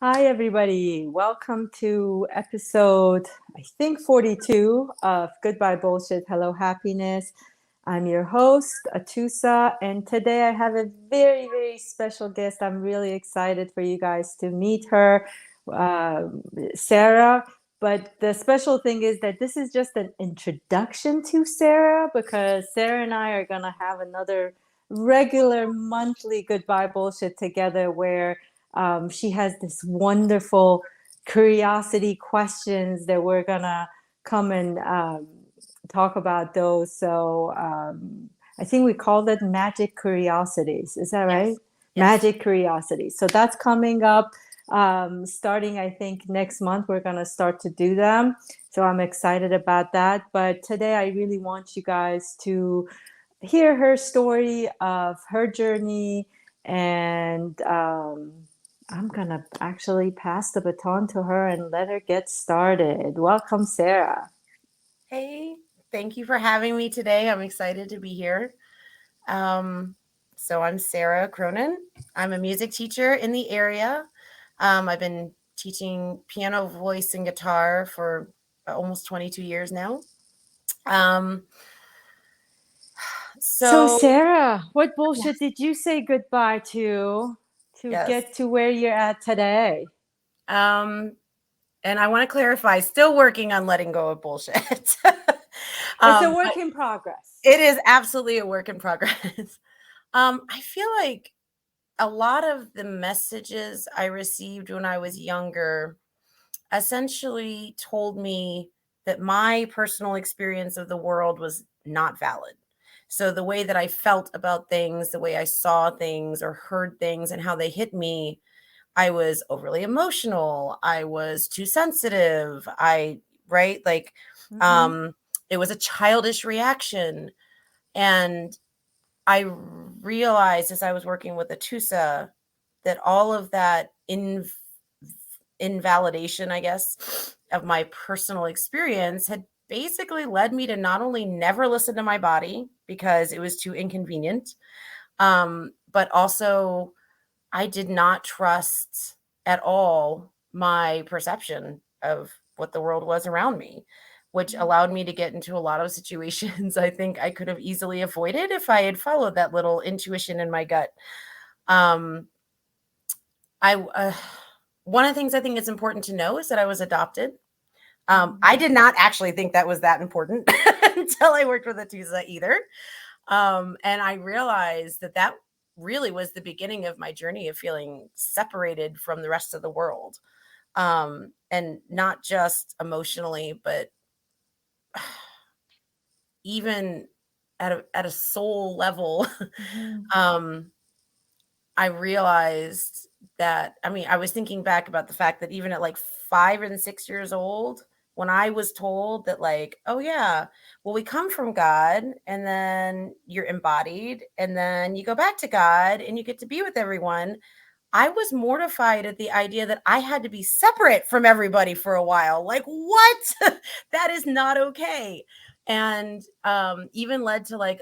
Hi, everybody. Welcome to episode, I think, 42 of Goodbye Bullshit, Hello Happiness. I'm your host, Atusa, and today I have a very, very special guest. I'm really excited for you guys to meet her, Sara. But the special thing is that this is just an introduction to Sara, because Sara and I are going to have another regular monthly Goodbye Bullshit together where she has this wonderful curiosity questions that we're gonna come and talk about those. So I think we called it magic curiosities. Is that right? Yes. Yes. Magic curiosities. So that's coming up starting, I think, next month. We're gonna start to do them. So I'm excited about that. But today I really want you guys to hear her story of her journey, and I'm gonna actually pass the baton to her and let her get started. Welcome, Sara. Hey, thank you for having me today. I'm excited to be here. Um, so I'm Sara Cronan. I'm a music teacher in the area. I've been teaching piano, voice, and guitar for almost 22 years now. Um, So, so Sara, what bullshit yes, did you say goodbye to yes. get to where you're at today? Um, and I want to clarify, still working on letting go of bullshit. It's a But work in progress. it is absolutely a work in progress. I feel like a lot of the messages I received when I was younger essentially told me that my personal experience of the world was not valid. So the way that I felt about things, the way I saw things or heard things and how they hit me, I was overly emotional. I was too sensitive. Right? Like, Mm-hmm. um, it was a childish reaction. And I realized as I was working with Atusa that all of that invalidation, I guess, of my personal experience had basically led me to not only never listen to my body because it was too inconvenient, but also I did not trust at all my perception of what the world was around me, which allowed me to get into a lot of situations I think I could have easily avoided if I had followed that little intuition in my gut. Um, I One of the things I think it's important to know is that I was adopted. I did not actually think that was that important until I worked with Atusa either. And I realized that that really was the beginning of my journey of feeling separated from the rest of the world. And not just emotionally, but even at a soul level. Mm-hmm. um, I realized that, I mean, I was thinking back about the fact that even at like 5 and 6 years old, when I was told that, like, oh, yeah, well, we come from God and then you're embodied and then you go back to God and you get to be with everyone. I was mortified at the idea that I had to be separate from everybody for a while. Like, what? That is not okay. And even led to like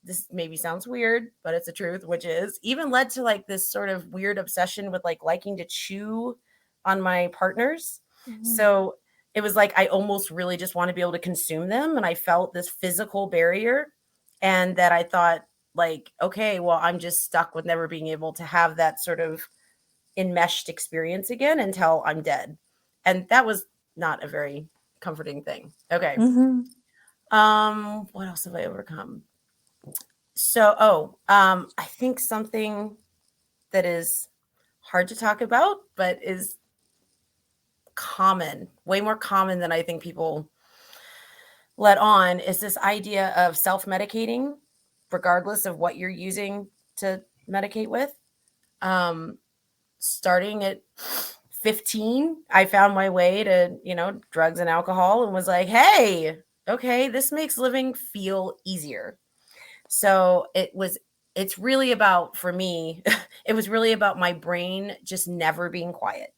this maybe sounds weird, but it's the truth, which is even led to like this sort of weird obsession with like liking to chew on my partners. Mm-hmm. So it was like I almost really just want to be able to consume them. And I felt this physical barrier. And that I thought, like, okay, well, I'm just stuck with never being able to have that sort of enmeshed experience again until I'm dead. And that was not a very comforting thing. Okay. Mm-hmm. What else have I overcome? I think something that is hard to talk about, but is common, way more common than I think people let on, is this idea of self-medicating, regardless of what you're using to medicate with. Um, Starting at 15, I found my way to, drugs and alcohol and was like, hey, okay, this makes living feel easier. So it's really about, for me, it was really about my brain just never being quiet.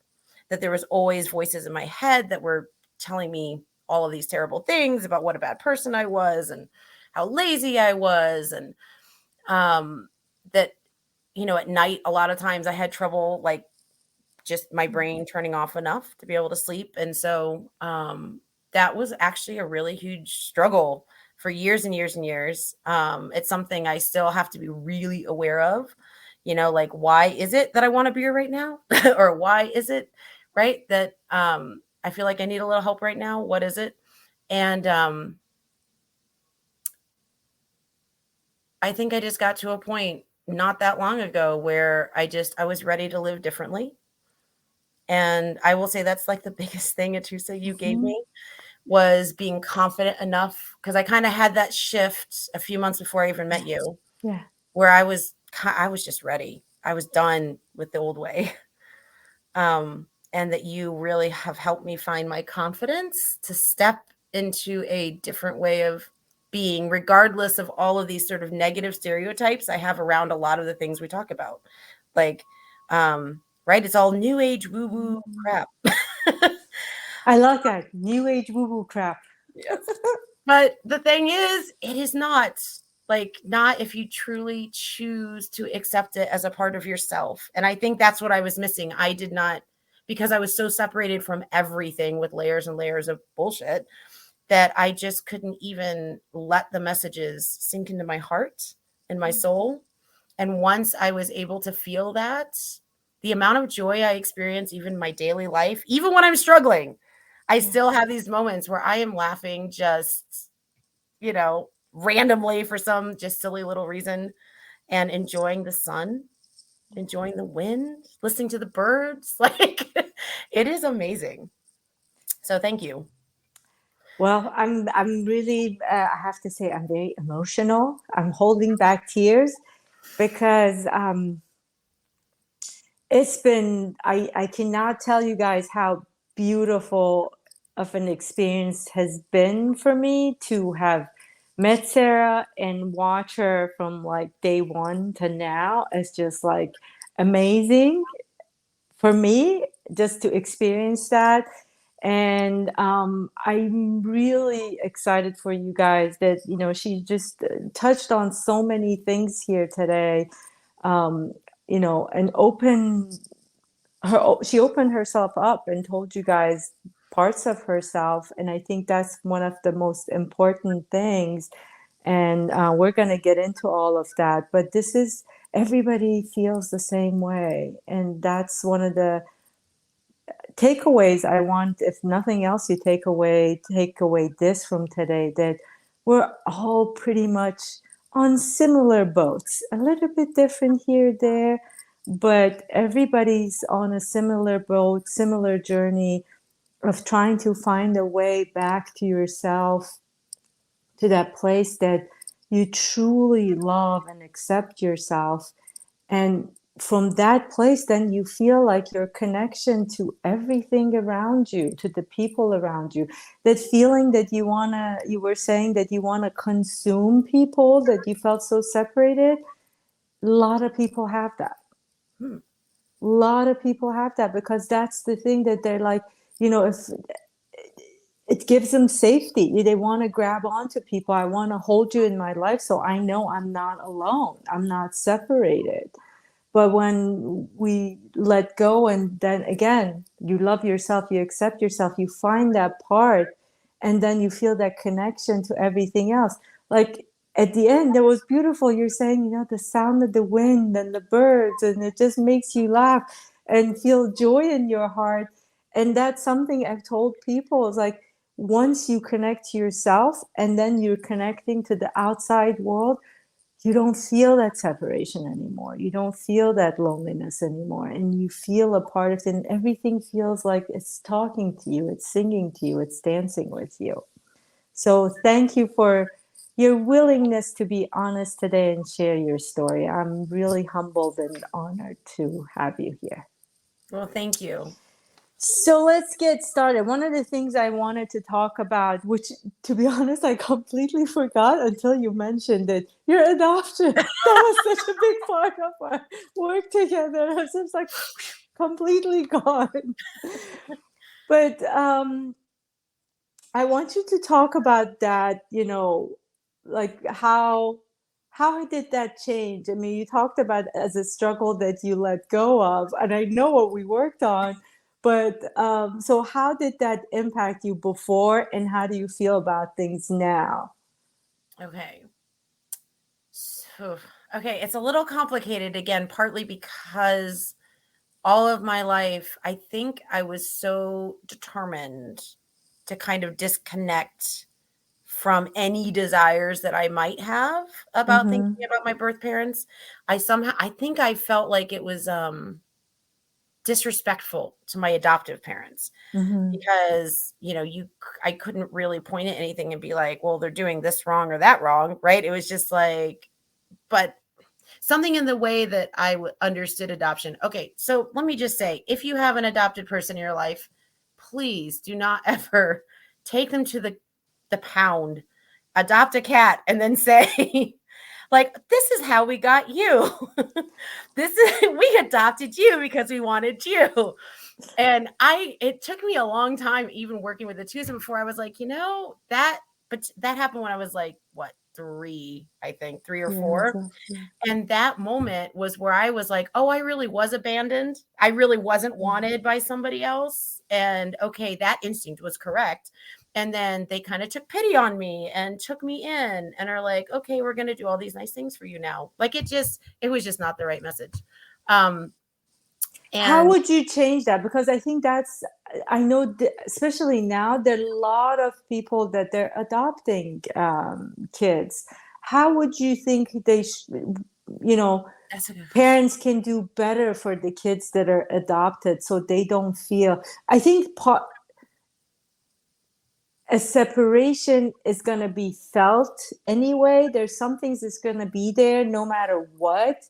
That there was always voices in my head that were telling me all of these terrible things about what a bad person I was and how lazy I was. And that, at night, a lot of times I had trouble like just my brain turning off enough to be able to sleep. And so that was actually a really huge struggle for years and years and years. It's something I still have to be really aware of, like, why is it that I want a beer right now? Or why is it, right, that I feel like I need a little help right now? What is it? And I think I just got to a point not that long ago where I was ready to live differently. And I will say that's like the biggest thing, Atusa, you gave Mhm. me, was being confident enough, because I kind of had that shift a few months before I even met Yes. you, Yeah. where I was just ready. I was done with the old way. And that you really have helped me find my confidence to step into a different way of being, regardless of all of these sort of negative stereotypes I have around a lot of the things we talk about. Like, right, it's all new age woo woo Mhm. crap. I like that. New age woo woo crap. Yes. But the thing is, it is not, like, not if you truly choose to accept it as a part of yourself. And I think that's what I was missing. I did not, because I was so separated from everything with layers and layers of bullshit, that I just couldn't even let the messages sink into my heart and my soul. And once I was able to feel that, the amount of joy I experience, even in my daily life, even when I'm struggling, I Yeah. still have these moments where I am laughing just, randomly for some just silly little reason, and enjoying the sun, enjoying the wind, listening to the birds. Like, it is amazing. So thank you. Well, I'm really I have to say I'm very emotional. I'm holding back tears because it's been I cannot tell you guys how beautiful of an experience has been for me to have met Sarah and watch her from like day one to now. It's just like amazing for me just to experience that. And I'm really excited for you guys that, she just touched on so many things here today, um, and she opened herself up and told you guys parts of herself. And I think that's one of the most important things. And we're going to get into all of that. But everybody feels the same way. And that's one of the takeaways I want. If nothing else, you take away this from today, that we're all pretty much on similar boats, a little bit different here, there, but everybody's on a similar boat, similar journey of trying to find a way back to yourself, to that place that you truly love and accept yourself. And from that place, then you feel like your connection to everything around you, to the people around you, that feeling that you were saying that you want to consume people, that you felt so separated. A lot of people have that. Hmm. A lot of people have that because that's the thing that they're like, if it gives them safety. They want to grab onto people. I want to hold you in my life so I know I'm not alone. I'm not separated. But when we let go, and then again, you love yourself, you accept yourself, you find that part, and then you feel that connection to everything else. Like at the end, that was beautiful. You're saying, the sound of the wind and the birds, and it just makes you laugh and feel joy in your heart. And that's something I've told people is like, once you connect to yourself and then you're connecting to the outside world, you don't feel that separation anymore. You don't feel that loneliness anymore. And you feel a part of it. And everything feels like it's talking to you, it's singing to you, it's dancing with you. So thank you for your willingness to be honest today and share your story. I'm really humbled and honored to have you here. Well, thank you. So let's get started. One of the things I wanted to talk about, which to be honest, I completely forgot until you mentioned it, your adoption. That was such a big part of our work together. I was just like completely gone. But I want you to talk about that, like how did that change? I mean, you talked about as a struggle that you let go of, and I know what we worked on, but so how did that impact you before, and how do you feel about things now? Okay. So, okay, it's a little complicated again, partly because all of my life, I think I was so determined to kind of disconnect from any desires that I might have about thinking Mm-hmm. about my birth parents. I think I felt like it was disrespectful to my adoptive parents Mm-hmm. because, I couldn't really point at anything and be like, well, they're doing this wrong or that wrong, right? It was just like, but something in the way that I understood adoption. Okay, so let me just say, if you have an adopted person in your life, please do not ever take them to the pound, adopt a cat, and then say, like, this is how we got you. This is we adopted you because we wanted you. And it took me a long time, even working with the twos, before I was like, but that happened when I was like, what, I think, 3 or 4. Exactly. And that moment was where I was like, oh, I really was abandoned. I really wasn't wanted by somebody else. And okay, that instinct was correct. And then they kind of took pity on me and took me in and are like, okay, we're going to do all these nice things for you now. Like it was just not the right message. Um, How and would you change that? Because I think that's, I know, especially now, there are a lot of people that they're adopting kids. How would you think you know, that's a good question. parents can do better for the kids that are adopted so they don't feel, I think a separation is going to be felt anyway. There's some things that's going to be there no matter what.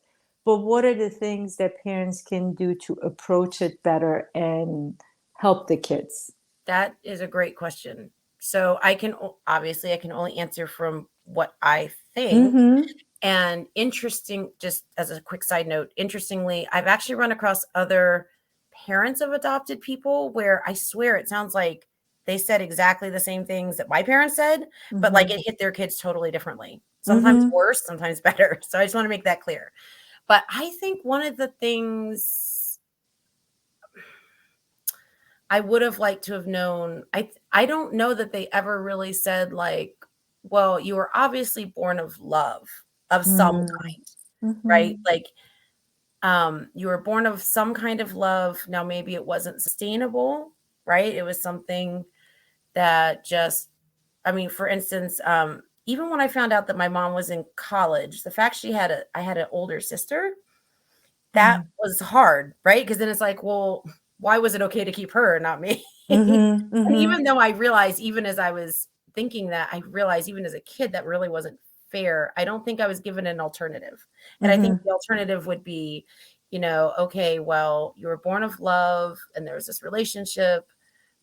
But what are the things that parents can do to approach it better and help the kids? That is a great question. So obviously I can only answer from what I think. Mm-hmm. And just as a quick side note, interestingly, I've actually run across other parents of adopted people where I swear it sounds like they said exactly the same things that my parents said, but like Mm-hmm. it hit their kids totally differently. Sometimes Mm-hmm. worse, sometimes better. So I just want to make that clear. But I think one of the things I would have liked to have known, I don't know that they ever really said like, well, you were obviously born of love of some kind, right? Mm-hmm. Like you were born of some kind of love. Now maybe it wasn't sustainable, right? It was something that just, I mean, for instance, even when I found out that my mom was in college, the fact I had an older sister, that was hard, right? Because then it's like, well, why was it okay to keep her and not me? Mm-hmm. And Mm-hmm. even though I realized, even as I was thinking that, I realized even as a kid that really wasn't fair. I don't think I was given an alternative. And I think Mm-hmm. the alternative would be, okay, well, you were born of love and there was this relationship,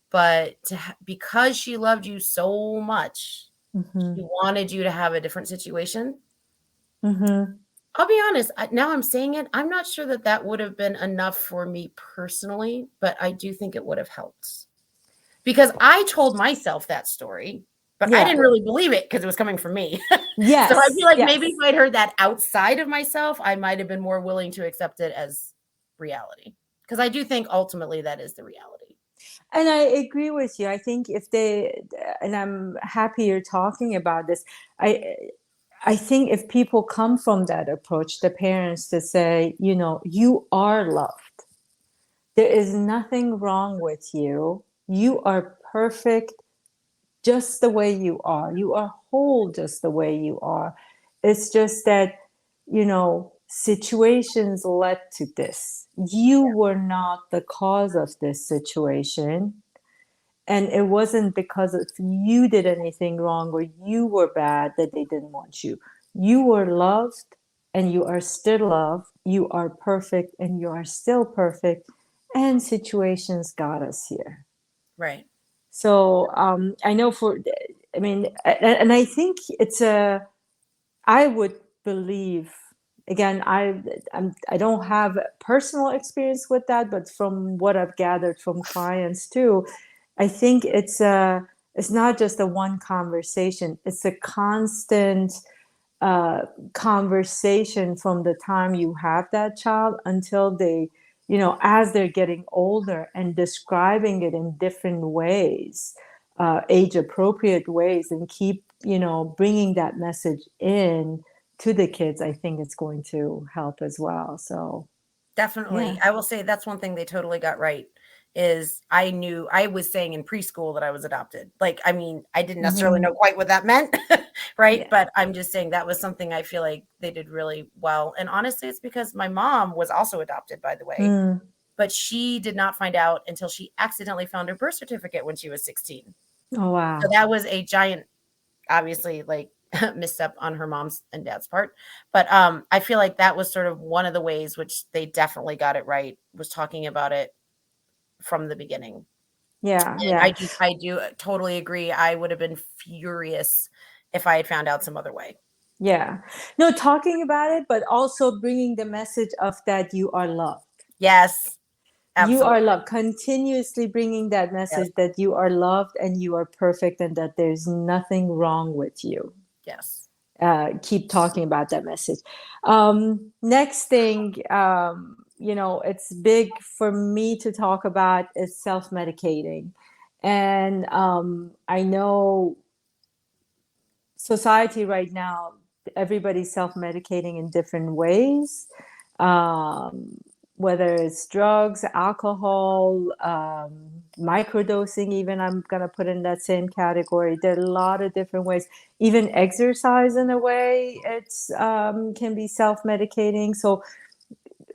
but because she loved you so much, Mm-hmm. she wanted you to have a different situation. Mm-hmm. I'll be honest, now I'm saying it, I'm not sure that that would have been enough for me personally, but I do think it would have helped. Because I told myself that story, but I Yeah. didn't really believe it because it was coming from me. So I feel Yes. like maybe if Yes. I'd heard that outside of myself, I might have been more willing to accept it as reality. Because I do think ultimately that is the reality. And I agree with you. I think if they, and I'm happy you're talking about this. I I think if people come from that approach, the parents to say, you are loved. There is nothing wrong with you. You are perfect just the way you are. You are whole just the way you are. It's just that, situations led to this. You were not the cause of this situation. And it wasn't because if you did anything wrong or you were bad that they didn't want you. You were loved and you are still loved. You are perfect and you are still perfect. And situations got us here. Right. So I know I mean, and I think I would believe, again, I don't have personal experience with that, but from what I've gathered from clients too, I think it's not just a one conversation. It's a constant conversation from the time you have that child until they, as they're getting older, and describing it in different ways, age appropriate ways, and keep, bringing that message in to the kids. I think it's going to help as well. So, Definitely. yeah. I will say that's one thing they totally got right is I knew I was saying in preschool that I was adopted. Like, I mean, I didn't necessarily Hmm. know quite what that meant, right? Yeah. But I'm just saying that was something I feel like they did really well. And honestly, it's because my mom was also adopted, by the way, Mm. but she did not find out until she accidentally found her birth certificate when she was 16. Oh, So wow. that was a giant, obviously, like misstep on her mom's and dad's part. But I feel like that was sort of one of the ways which they definitely got it right, was talking about it from the beginning. Yeah. And Yeah. I do totally agree. I would have been furious if I had found out some other way. Yeah. No, talking about it, but also bringing the message of that you are loved. Yes, You are absolutely. loved. Continuously bringing that Yes, message that you are loved and you are perfect and that there's nothing wrong with you. yes. Keep talking about that message. Next thing, it's big for me to talk about is self medicating. And I know society right now, everybody's self-medicating in different ways, um, whether it's drugs, alcohol, microdosing. Even I'm going to put in that same category. There are a lot of different ways. Even exercise, in a way, it's can be self-medicating. So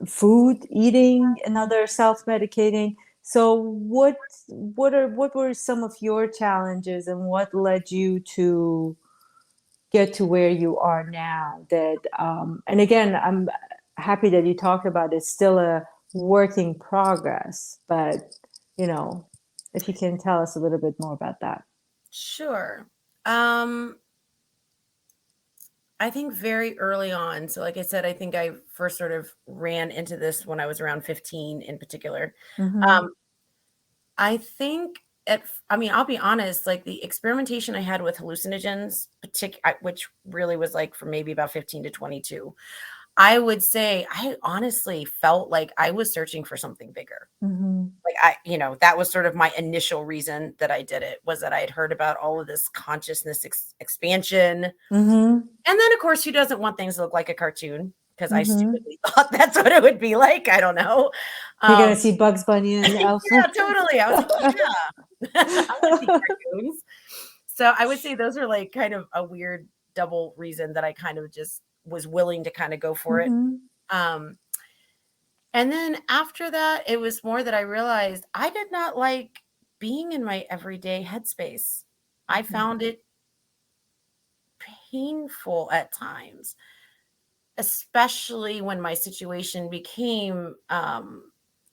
food, eating, another self-medicating. So what were some of your challenges, and what led you to get to where you are now? That and again, I'm happy that you talked about it's still a work in progress, but you know if you can tell us a little bit more about that. Sure. Um, I think very early on. So, like I said, I think I first sort of ran into this when I was around 15 in particular. Mm-hmm. Um, I think I mean, I'll be honest, like the experimentation I had with hallucinogens, which really was like from maybe about 15 to 22, I would say I honestly felt like I was searching for something bigger. Mm-hmm. Like that was sort of my initial reason that I did it, was that I had heard about all of this consciousness expansion. Mm-hmm. And then, of course, who doesn't want things to look like a cartoon? Because I Mm-hmm. stupidly thought that's what it would be like. I don't know. You're gonna Um, see Bugs Bunny and yeah, Alfred. totally. I was like, yeah, I want to see cartoons. So I would say those are like kind of a weird double reason that I kind of just was willing to kind of go for it. Mm-hmm. Um, and then after that, it was more that I realized I did not like being in my everyday headspace. I found it painful at times, especially when my situation became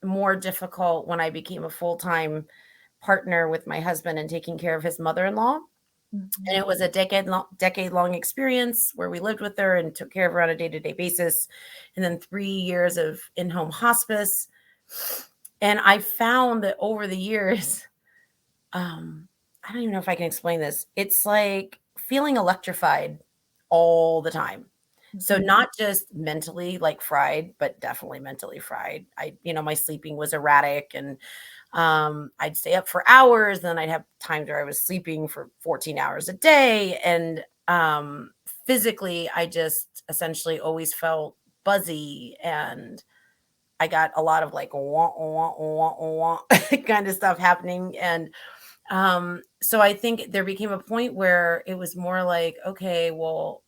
more difficult when I became a full time partner with my husband and taking care of his mother in law. And Mm-hmm. it was a decade long experience where we lived with her and took care of her on a day to day basis. And then 3 years of in home hospice. And I found that over the years, I don't even know if I can explain this. It's like feeling electrified all the time. So Mm-hmm. not just mentally like fried, but definitely mentally fried. My sleeping was erratic, and I'd stay up for hours. Then I'd have times where I was sleeping for 14 hours a day. And physically, I just essentially always felt buzzy, and I got a lot of like wah, wah, wah, wah, kind of stuff happening. And so I think there became a point where it was more like, okay, well,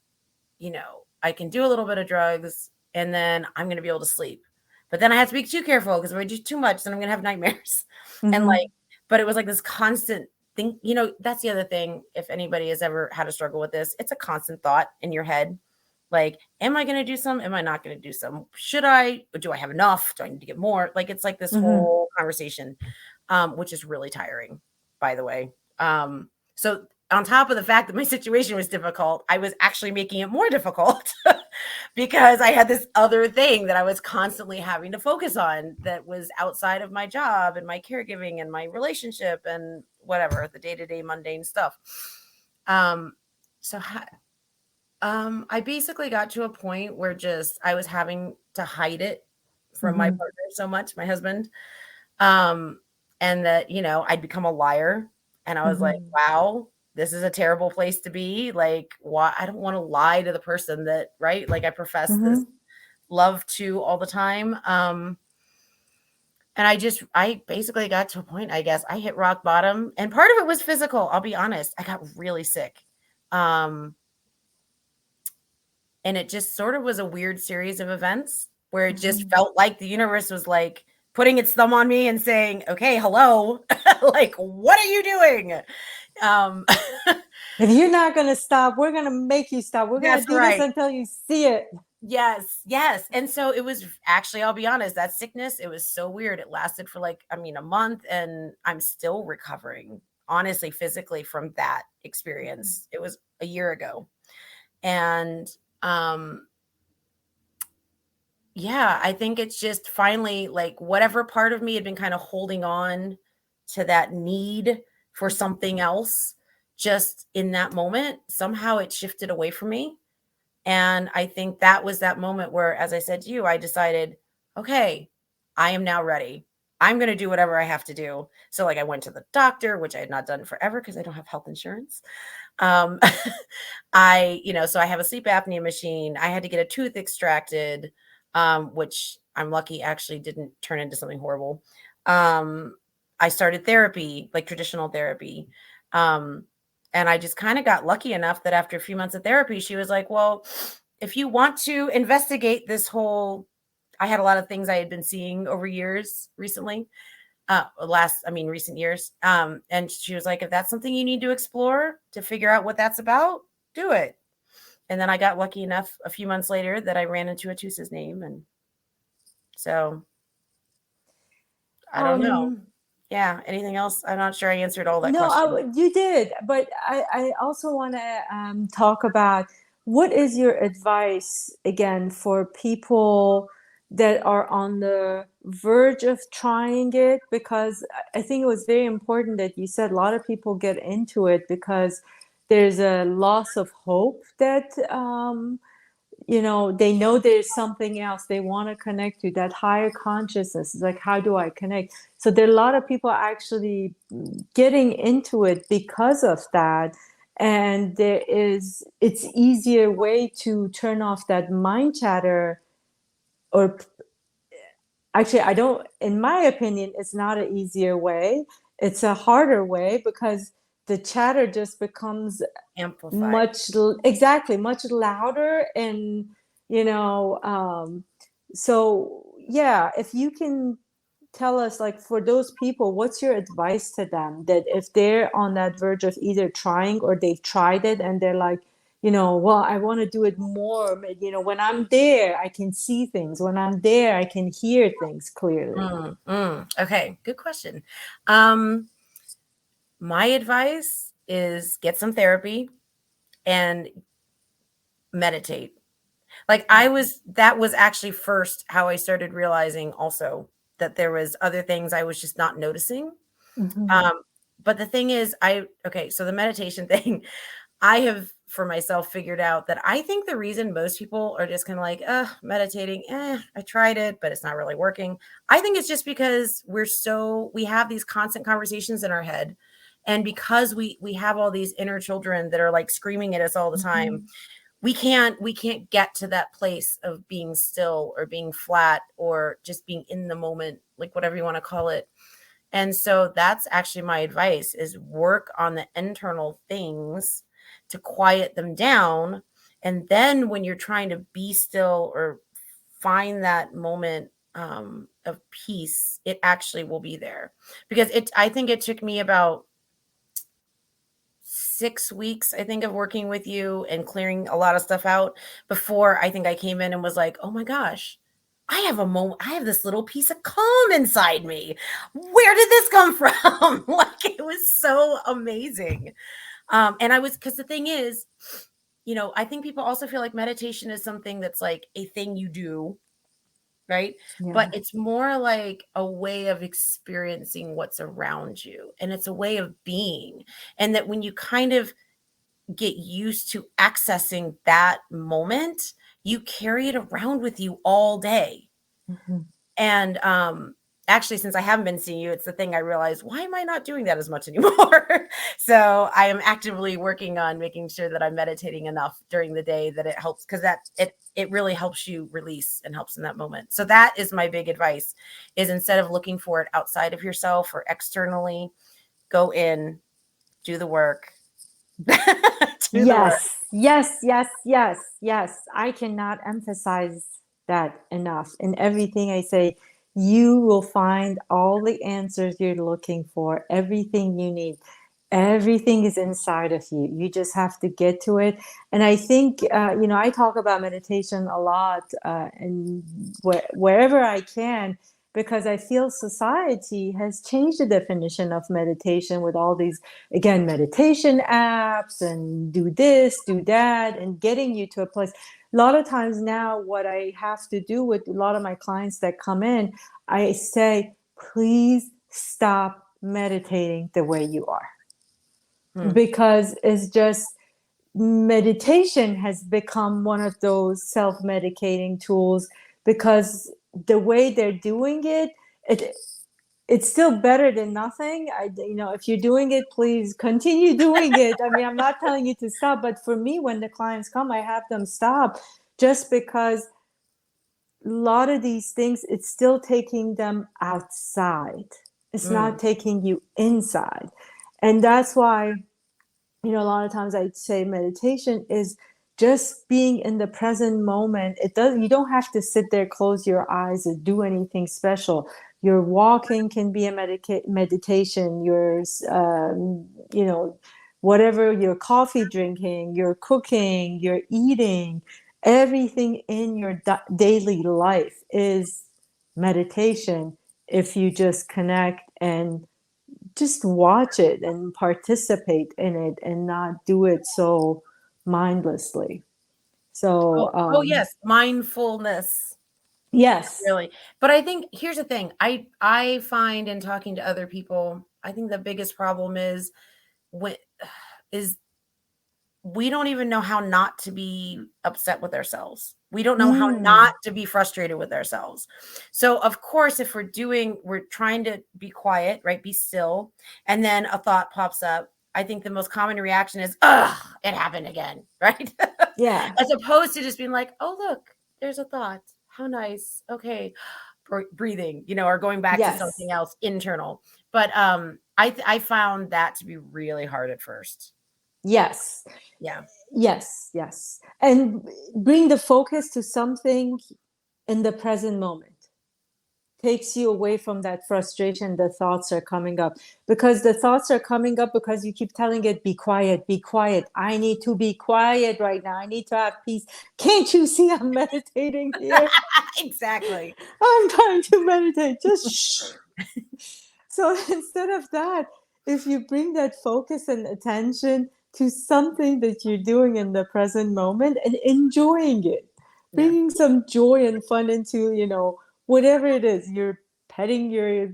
I can do a little bit of drugs and then I'm going to be able to sleep. But then I have to be too careful because if I do too much, then I'm going to have nightmares. And Mm-hmm. like, but it was like this constant thing. That's the other thing. If anybody has ever had a struggle with this, it's a constant thought in your head. Like, am I going to do some? Am I not going to do some? Should I? Or do I have enough? Do I need to get more? Like, it's like this Mm-hmm. whole conversation, which is really tiring, by the way. So on top of the fact that my situation was difficult, I was actually making it more difficult because I had this other thing that I was constantly having to focus on that was outside of my job and my caregiving and my relationship and whatever, the day-to-day mundane stuff. So I basically got to a point where just I was having to hide it from my Mhm. partner so much, my husband. Um, and that, I'd become a liar. And I was like, Mhm. wow, this is a terrible place to be. Like, why? I don't want to lie to the person that, right? Like, I profess this Mhm. love to all the time. And I basically got to a point, I guess, I hit rock bottom. And part of it was physical. I'll be honest. I got really sick. Um, and it just sort of was a weird series of events where it just Mhm. felt like the universe was like putting its thumb on me and saying, okay, hello, like, what are you doing? Um, If you're not going to stop, we're going to make you stop. We're going that's to do this right. until you see it. Yes, yes. And so it was actually, I'll be honest, that sickness, it was so weird. It lasted for like, a month, and I'm still recovering, honestly, physically from that experience. It was a year ago. And um yeah, I think it's just finally like whatever part of me had been kind of holding on to that need for something else just in that moment, somehow it shifted away from me. And I think that was that moment where, as I said to you, I decided, okay, I am now ready. I'm going to do whatever I have to do. So, like, I went to the doctor, which I had not done forever because I don't have health insurance. Um, so I have a sleep apnea machine. I had to get a tooth extracted, which I'm lucky actually didn't turn into something horrible. I started therapy, like traditional therapy. Um, and I just kind of got lucky enough that after a few months of therapy, she was like, well, if you want to investigate this whole, I had a lot of things I had been seeing over years recently, recent years. And she was like, if that's something you need to explore to figure out what that's about, do it. And then I got lucky enough a few months later that I ran into Atusa's name. And so I don't know. Um, Yeah. Anything else? I'm not sure I answered all that no, question. you did, but I also want to talk about what is your advice again for people that are on the verge of trying it? Because I think it was very important that you said a lot of people get into it because there's a loss of hope that they know there's something else they want to connect to, that higher consciousness. It's like, how do I connect? So there are a lot of people actually getting into it because of that. And it's easier way to turn off that mind chatter. Or actually, I don't, in my opinion, it's not an easier way. It's a harder way because the chatter just becomes Amplified. much, exactly, much louder. And you know so yeah, if you can tell us, like, for those people, what's your advice to them, that if they're on that verge of either trying or they've tried it and they're like, well, I want to do it more, but, when I'm there I can see things, when I'm there I can hear things clearly. Okay. Good question. Um, my advice is get some therapy and meditate. Like that was actually first how I started realizing also that there was other things I was just not noticing. Mm-hmm. Um, but the thing is, okay, so the meditation thing, I have for myself figured out that I think the reason most people are just kind of like, meditating, I tried it, but it's not really working. I think it's just because we have these constant conversations in our head. And because we have all these inner children that are like screaming at us all the time, Mm-hmm. we can't get to that place of being still or being flat or just being in the moment, like whatever you want to call it. And so that's actually my advice, is work on the internal things to quiet them down. And then when you're trying to be still or find that moment of peace, it actually will be there. Because I think it took me about 6 weeks, I think, of working with you and clearing a lot of stuff out before I think I came in and was like, oh my gosh, I have this little piece of calm inside me. Where did this come from? Like, it was so amazing. And because the thing is, I think people also feel like meditation is something that's like a thing you do, right? But Yeah. it's more like a way of experiencing what's around you, and it's a way of being. And that when you kind of get used to accessing that moment, you carry it around with you all day. Mhm. And actually, since I haven't been seeing you, it's the thing I realized, why am I not doing that as much anymore? So I am actively working on making sure that I'm meditating enough during the day that it helps, because it really helps you release and helps in that moment. So that is my big advice, is instead of looking for it outside of yourself or externally, go in, do the work. Do the work. Yes, yes, yes, yes, yes. I cannot emphasize that enough. In everything I say, you will find all the answers you're looking for, everything you need. Everything is inside of you. You just have to get to it. And I think, I talk about meditation a lot, and wherever I can, because I feel society has changed the definition of meditation with all these, again, meditation apps and do this, do that, and getting you to a place. A lot of times now, what I have to do with a lot of my clients that come in, I say, please stop meditating the way you are. Because it's just, meditation has become one of those self-medicating tools, because the way they're doing it it's still better than nothing. If you're doing it, please continue doing it. I mean, I'm not telling you to stop, but for me, when the clients come, I have them stop, just because a lot of these things, it's still taking them outside. It's not taking you inside. And that's why, a lot of times I'd say meditation is just being in the present moment. You don't have to sit there, close your eyes, and do anything special. Your walking can be a meditation. Your, whatever, your coffee drinking, your cooking, your eating, everything in your daily life is meditation, if you just connect and just watch it and participate in it and not do it so mindlessly. So, Oh yes, mindfulness. yes. Really. But I think here's the thing. I find in talking to other people, I think the biggest problem when is we don't even know how not to be upset with ourselves. We don't know how Mm, not to be frustrated with ourselves. So of course, if we're trying to be quiet, right? Be still, and then a thought pops up. I think the most common reaction is, ugh, it happened again, right? yeah. As opposed to just being like, oh, look, there's a thought. How nice. Okay. Breathing, or going back to Yes. something else internal. But I found that to be really hard at first. Yes. Yeah. Yes. Yes. And bring the focus to something in the present moment. Takes you away from that frustration. The thoughts are coming up, because the thoughts are coming up because you keep telling it, be quiet, be quiet. I need to be quiet right now. I need to have peace. Can't you see I'm meditating here? Exactly. I'm trying to meditate. Just shh. So instead of that, if you bring that focus and attention to something that you're doing in the present moment and enjoying it, Yeah. bringing some joy and fun into, whatever it is, you're petting your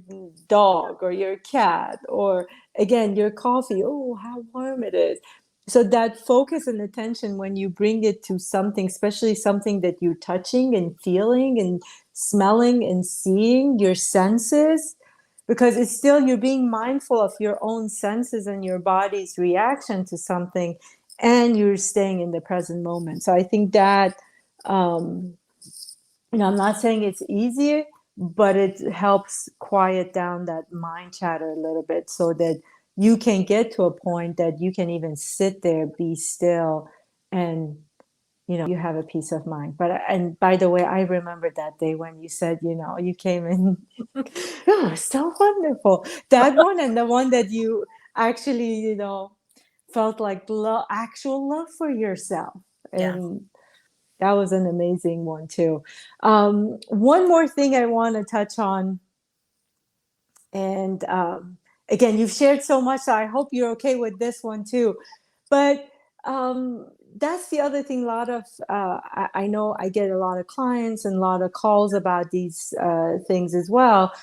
dog or your cat, or again, your coffee. Oh, how warm it is. So that focus and attention, when you bring it to something, especially something that you're touching and feeling and smelling and seeing, your senses, because it's still, you're being mindful of your own senses and your body's reaction to something, and you're staying in the present moment. So I think that, um, I'm not saying it's easier, but it helps quiet down that mind chatter a little bit, so that you can get to a point that you can even sit there, be still, and you have a peace of mind. And by the way, I remember that day when you said, you came in. Oh, so wonderful. That one, and the one that you actually, felt like actual love for yourself. Yeah. And that was an amazing one too. One more thing I want to touch on, and again, you've shared so much, so I hope you're okay with this one too. But that's the other thing. A lot of I know I get a lot of clients and a lot of calls about these things as well.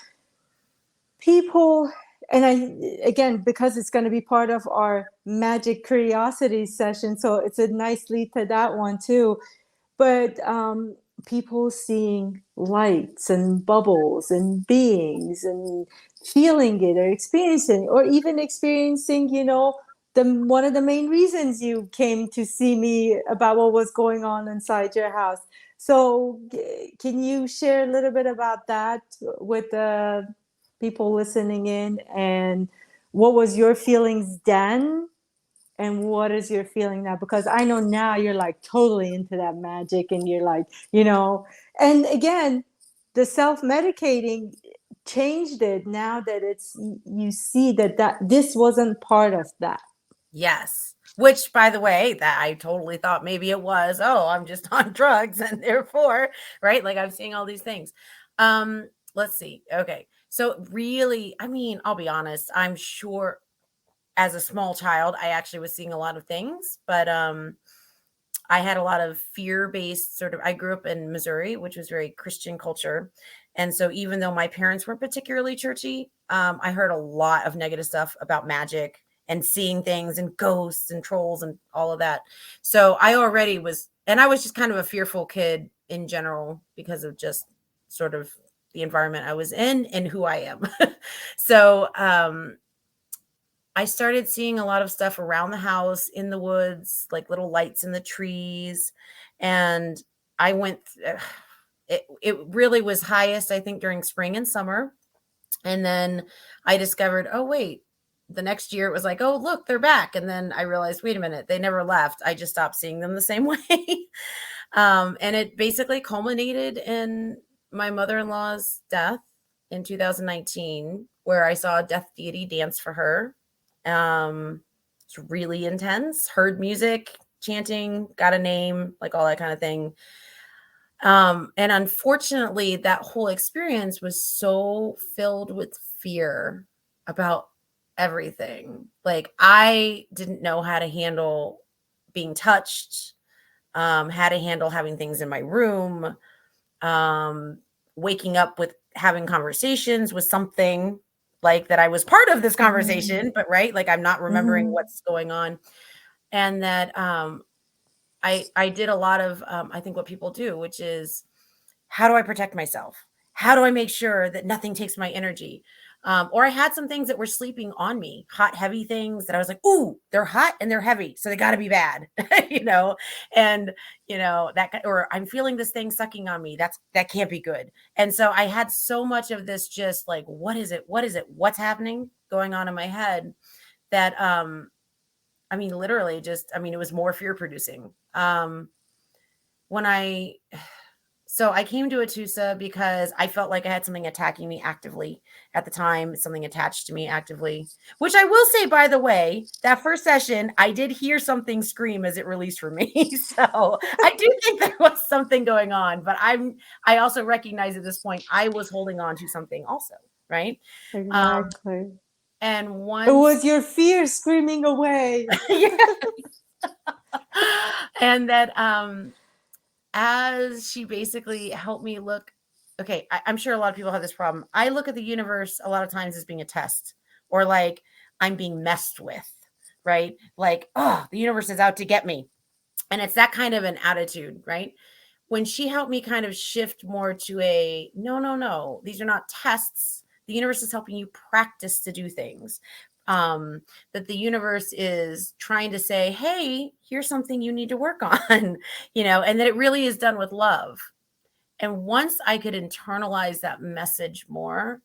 People, and again, because it's going to be part of our magic curiosities session, so it's a nice lead to that one too. But people seeing lights and bubbles and beings and feeling it or experiencing, or even experiencing, the one of the main reasons you came to see me about what was going on inside your house. So can you share a little bit about that with the people listening in, and what was your feelings then and what is your feeling now? Because I know now you're like totally into that magic, and you're like, and again, the self-medicating changed it now that it's, you see that this wasn't part of that. Yes. Which, by the way, that I totally thought maybe it was, oh, I'm just on drugs and therefore, right? Like I'm seeing all these things. Let's see. Okay. So really, I mean, I'll be honest, I'm sure as a small child, I actually was seeing a lot of things, but I had a lot of fear-based I grew up in Missouri, which was very Christian culture. And so even though my parents weren't particularly churchy, I heard a lot of negative stuff about magic and seeing things and ghosts and trolls and all of that. So I already was, and I was just kind of a fearful kid in general because of just sort of the environment I was in and who I am. So I started seeing a lot of stuff around the house, in the woods, like little lights in the trees. And I went, it really was highest, I think, during spring and summer. And then I discovered, oh, wait, the next year it was like, oh, look, they're back. And then I realized, wait a minute, they never left. I just stopped seeing them the same way. And it basically culminated in my mother-in-law's death in 2019, where I saw a death deity dance for her. It's really intense, heard music, chanting, got a name, like all that kind of thing. And unfortunately, that whole experience was so filled with fear about everything. Like I didn't know how to handle being touched, how to handle having things in my room, waking up with having conversations with something like that I was part of this conversation, but right, like I'm not remembering what's going on. And that I did a lot of I think what people do, which is, how do I protect myself? How do I make sure that nothing takes my energy? Or I had some things that were sleeping on me, hot, heavy things that I was like, ooh, they're hot and they're heavy, so they got to be bad, and that, or I'm feeling this thing sucking on me. That can't be good. And so I had so much of this, just like, what is it? What is it? What's happening going on in my head? That, I mean, literally just, I mean, it was more fear producing. So I came to Atusa because I felt like I had something attacking me actively at the time, something attached to me actively, which I will say, by the way, that first session, I did hear something scream as it released from me. So I do think there was something going on, but I also recognize at this point, I was holding on to something also, right? Exactly. And It once, was your fear screaming away. and that, as she basically helped me look, okay, I'm sure a lot of people have this problem. I look at the universe a lot of times as being a test, or like I'm being messed with, right? Like, oh, the universe is out to get me. And it's that kind of an attitude, right? When she helped me kind of shift more to a no, these are not tests. The universe is helping you practice to do things. That the universe is trying to say, hey, here's something you need to work on, and that it really is done with love. And once I could internalize that message more,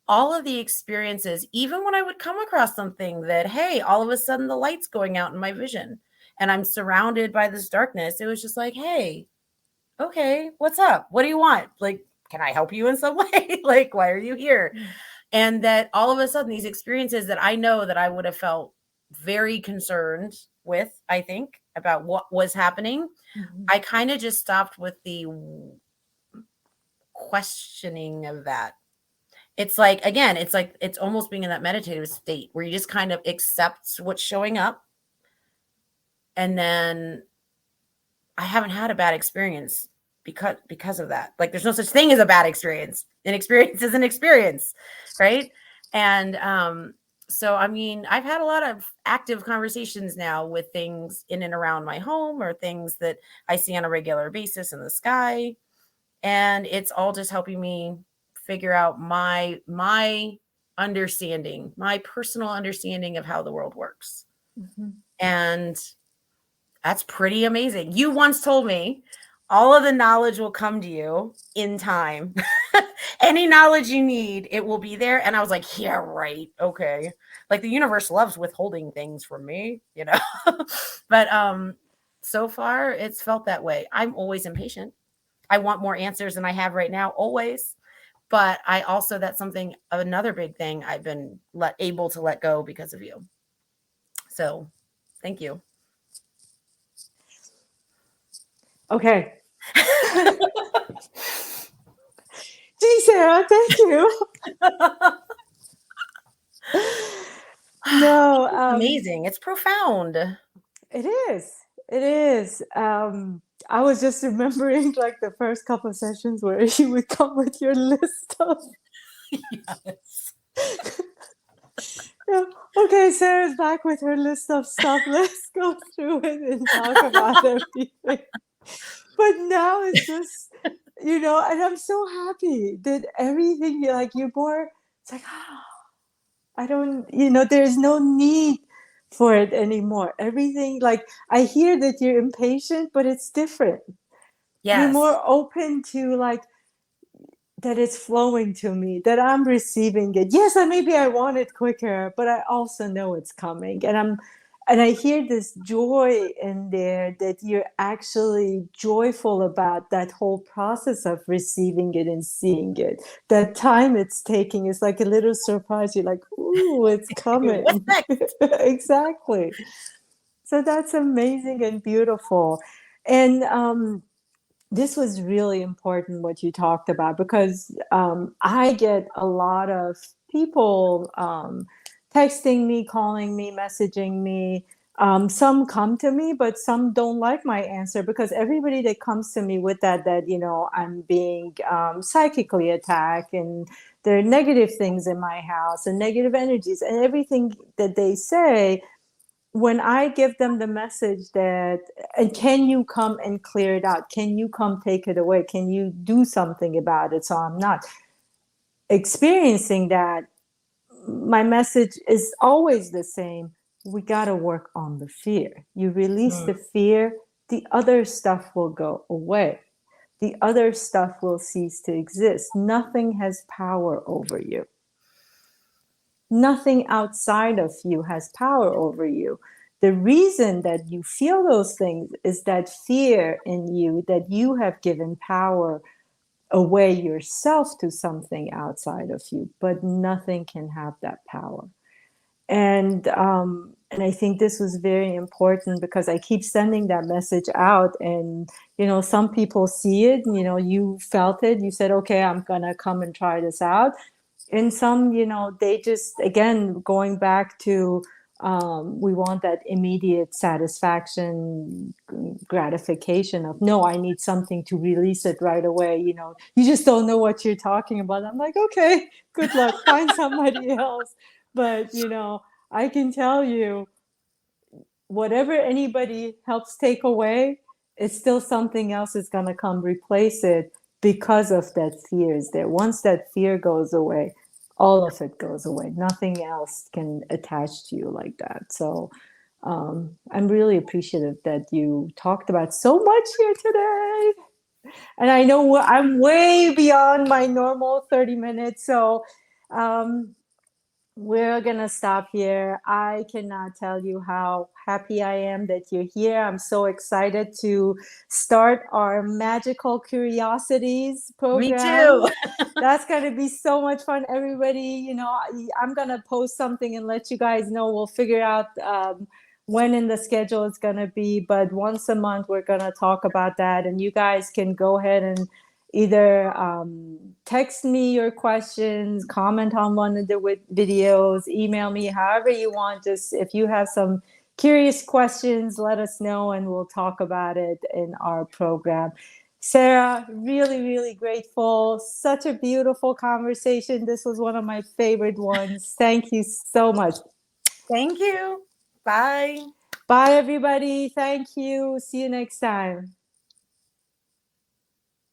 all of the experiences, even when I would come across something that, hey, all of a sudden the light's going out in my vision and I'm surrounded by this darkness, it was just like, hey, okay, what's up? What do you want? Like, can I help you in some way? Like, why are you here? And that all of a sudden, these experiences that I know that I would have felt very concerned with, I think, about what was happening, I kind of just stopped with the questioning of that. It's like, again, it's almost being in that meditative state where you just kind of accept what's showing up. And then I haven't had a bad experience because of that. Like, there's no such thing as a bad experience. An experience is an experience, right? And so, I mean, I've had a lot of active conversations now with things in and around my home or things that I see on a regular basis in the sky. And it's all just helping me figure out my understanding, my personal understanding of how the world works. Mm-hmm. And that's pretty amazing. You once told me all of the knowledge will come to you in time. Any knowledge you need, it will be there. And I was like, yeah, right. Okay. Like the universe loves withholding things from me, you know. But so far it's felt that way. I'm always impatient. I want more answers than I have right now, always. But I also, that's something, another big thing I've been able to let go because of you. So thank you. Okay. Gee, Sara, thank you. No, amazing. It's profound. It is. It is. I was just remembering like the first couple of sessions where you would come with your list of Yes. yeah. Okay, Sarah's back with her list of stuff. Let's go through it and talk about everything. But now it's just, you know, and I'm so happy that everything like you're more, it's like, I don't, you know, there's no need for it anymore. Everything, like, I hear that you're impatient, but it's different. You're Yes. more open to, like, that it's flowing to me, that I'm receiving it. Yes, maybe I want it quicker, but I also know it's coming. And I hear this joy in there that you're actually joyful about that whole process of receiving it and seeing it. That time it's taking is like a little surprise. You're like, ooh, it's coming. What's next? Exactly. So that's amazing and beautiful. And this was really important what you talked about, because I get a lot of people texting me, calling me, messaging me. Some come to me, but some don't like my answer, because everybody that comes to me with that, you know, I'm being psychically attacked and there are negative things in my house and negative energies and everything that they say, when I give them the message that, and can you come and clear it out? Can you come take it away? Can you do something about it so I'm not experiencing that? My message is always the same. We got to work on the fear. You release the fear, the other stuff will go away. The other stuff will cease to exist. Nothing has power over you. Nothing outside of you has power over you. The reason that you feel those things is that fear in you, that you have given power away yourself to something outside of you, but nothing can have that power. And I think this was very important, because I keep sending that message out, and you know, some people see it, you know, you felt it, you said, okay, I'm gonna come and try this out. And some, you know, they just, again, going back to we want that immediate satisfaction, gratification of, no, I need something to release it right away. You know, you just don't know what you're talking about. I'm like, okay, good luck, find somebody else. But, you know, I can tell you, whatever anybody helps take away, it's still something else is going to come replace it, because of that fear is there. Once that fear goes away, all of it goes away. Nothing else can attach to you like that. So I'm really appreciative that you talked about so much here today. And I know I'm way beyond my normal 30 minutes. So we're going to stop here. I cannot tell you how happy I am that you're here. I'm so excited to start our Magical Curiosities Me program. too. That's going to be so much fun. Everybody, you know, I'm going to post something and let you guys know. We'll figure out when in the schedule it's going to be. But once a month, we're going to talk about that. And you guys can go ahead and either text me your questions, comment on one of the videos, email me, however you want. Just if you have some curious questions, let us know and we'll talk about it in our program. Sarah, really, really grateful. Such a beautiful conversation. This was one of my favorite ones. Thank you so much. Thank you. Bye. Bye, everybody. Thank you. See you next time.